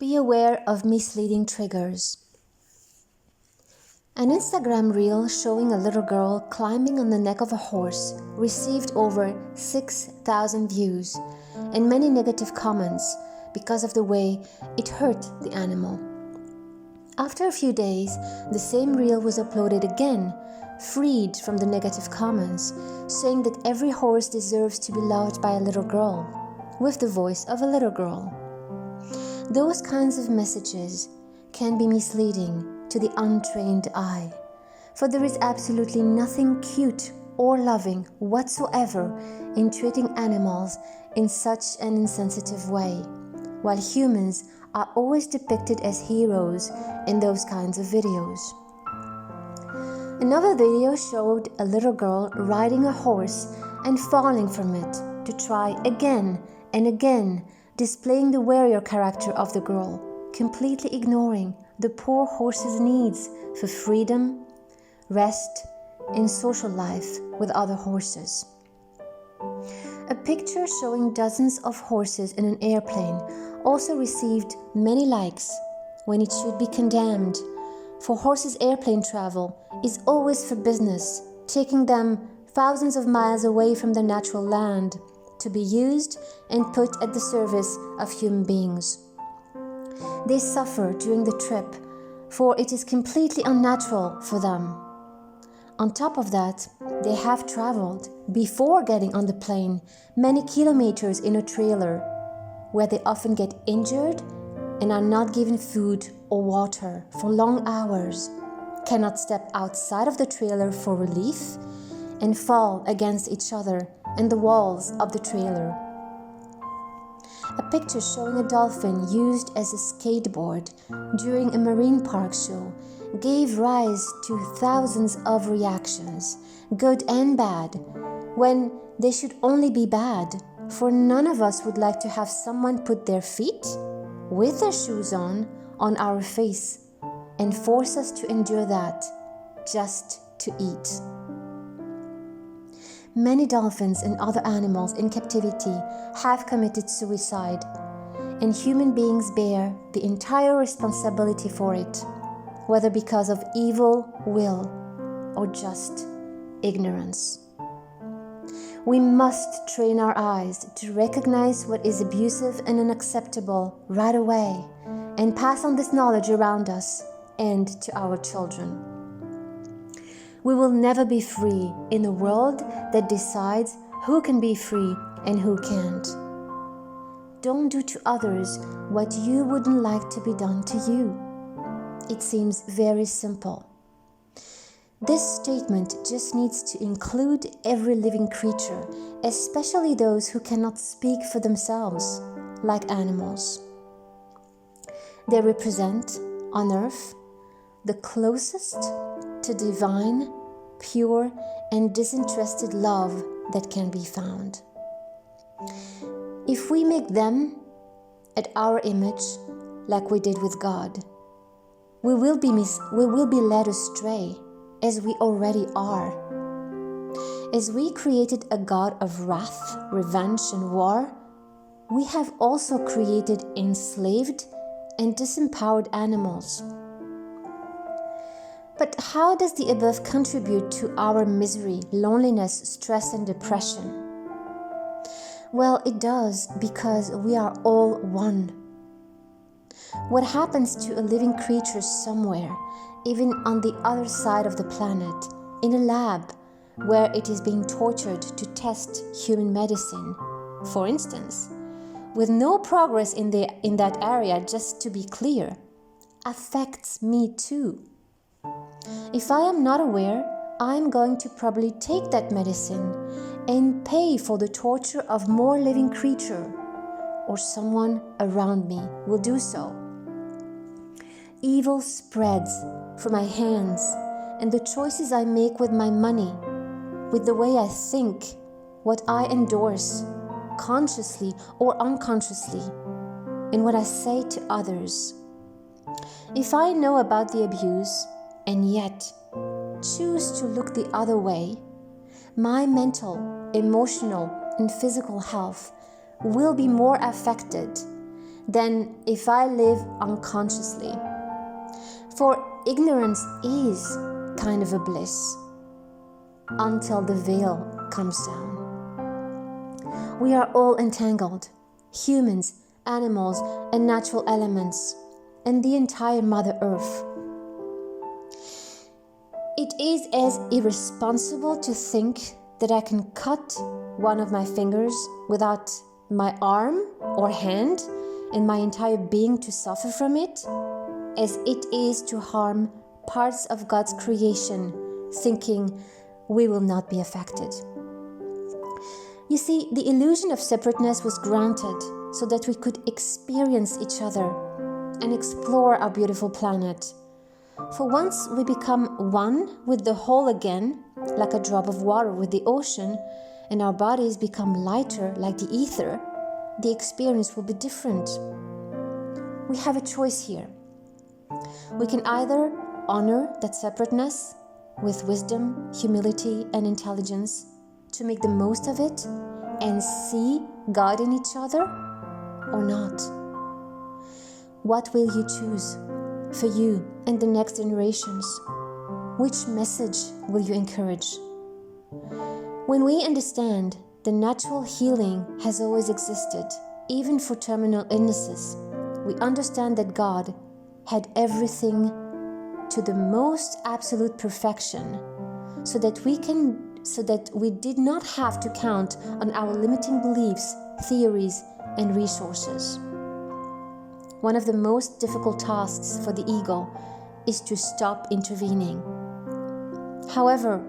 Be aware of misleading triggers. An Instagram reel showing a little girl climbing on the neck of a horse received over 6,000 views and many negative comments because of the way it hurt the animal. After a few days, the same reel was uploaded again, freed from the negative comments, saying that every horse deserves to be loved by a little girl, with the voice of a little girl. Those kinds of messages can be misleading to the untrained eye, for there is absolutely nothing cute or loving whatsoever in treating animals in such an insensitive way, while humans are always depicted as heroes in those kinds of videos. Another video showed a little girl riding a horse and falling from it to try again and again, displaying the warrior character of the girl, completely ignoring the poor horse's needs for freedom, rest, and social life with other horses. A picture showing dozens of horses in an airplane also received many likes when it should be condemned, for horses' airplane travel is always for business, taking them thousands of miles away from their natural land to be used and put at the service of human beings. They suffer during the trip, for it is completely unnatural for them. On top of that, they have traveled, before getting on the plane, many kilometers in a trailer, where they often get injured and are not given food or water for long hours, cannot step outside of the trailer for relief, and fall against each other and the walls of the trailer. A picture showing a dolphin used as a skateboard during a marine park show gave rise to thousands of reactions, good and bad, when they should only be bad, for none of us would like to have someone put their feet, with their shoes on our face and force us to endure that just to eat. Many dolphins and other animals in captivity have committed suicide, and human beings bear the entire responsibility for it, whether because of evil will or just ignorance. We must train our eyes to recognize what is abusive and unacceptable right away and pass on this knowledge around us and to our children. We will never be free in a world that decides who can be free and who can't. Don't do to others what you wouldn't like to be done to you. It seems very simple. This statement just needs to include every living creature, especially those who cannot speak for themselves, like animals. They represent, on earth, the closest to divine, pure, and disinterested love that can be found. If we make them at our image, like we did with God, we will be led astray, as we already are. As we created a God of wrath, revenge, and war, we have also created enslaved and disempowered animals. But how does the above contribute to our misery, loneliness, stress, and depression? Well, it does, because we are all one. What happens to a living creature somewhere, even on the other side of the planet, in a lab where it is being tortured to test human medicine, for instance, with no progress in that area, just to be clear, affects me too. If I am not aware, I am going to probably take that medicine and pay for the torture of more living creature, or someone around me will do so. Evil spreads from my hands, and the choices I make with my money, with the way I think, what I endorse, consciously or unconsciously, and what I say to others. If I know about the abuse and yet choose to look the other way, my mental, emotional, and physical health will be more affected than if I live unconsciously. For ignorance is kind of a bliss until the veil comes down. We are all entangled, humans, animals, and natural elements, and the entire Mother Earth. It is as irresponsible to think that I can cut one of my fingers without my arm or hand and my entire being to suffer from it, as it is to harm parts of God's creation, thinking we will not be affected. You see, the illusion of separateness was granted so that we could experience each other and explore our beautiful planet. For once we become one with the whole again, like a drop of water with the ocean, and our bodies become lighter like the ether, the experience will be different. We have a choice here. We can either honor that separateness with wisdom, humility, and intelligence to make the most of it and see God in each other, or not. What will you choose for you and the next generations? Which message will you encourage? When we understand the natural healing has always existed, even for terminal illnesses, we understand that God had everything to the most absolute perfection, so that we did not have to count on our limiting beliefs, theories, and resources. One of the most difficult tasks for the ego is to stop intervening. However,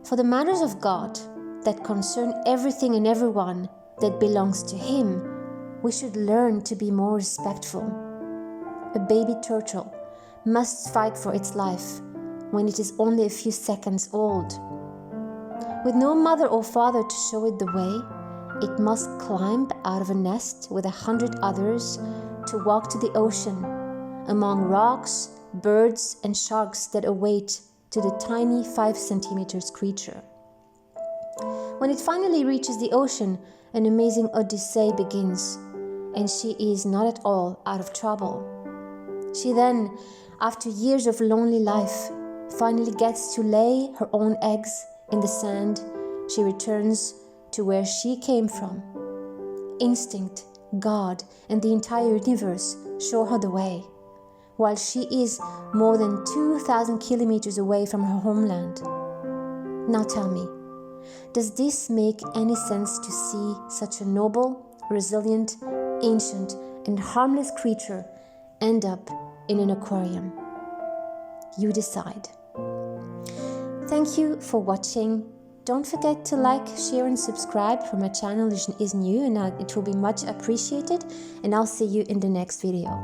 for the matters of God that concern everything and everyone that belongs to Him, we should learn to be more respectful. A baby turtle must fight for its life when it is only a few seconds old. With no mother or father to show it the way, it must climb out of a nest with 100 others to walk to the ocean, among rocks, birds, and sharks that await to the tiny 5 centimeters creature. When it finally reaches the ocean, an amazing odyssey begins, and she is not at all out of trouble. She then, after years of lonely life, finally gets to lay her own eggs in the sand. She returns to where she came from. Instinct, God, and the entire universe show her the way, while she is more than 2,000 kilometers away from her homeland. Now tell me, does this make any sense to see such a noble, resilient, ancient, and harmless creature end up in an aquarium? You decide. Thank you for watching. Don't forget to like, share, and subscribe, for my channel is new and it will be much appreciated. And I'll see you in the next video.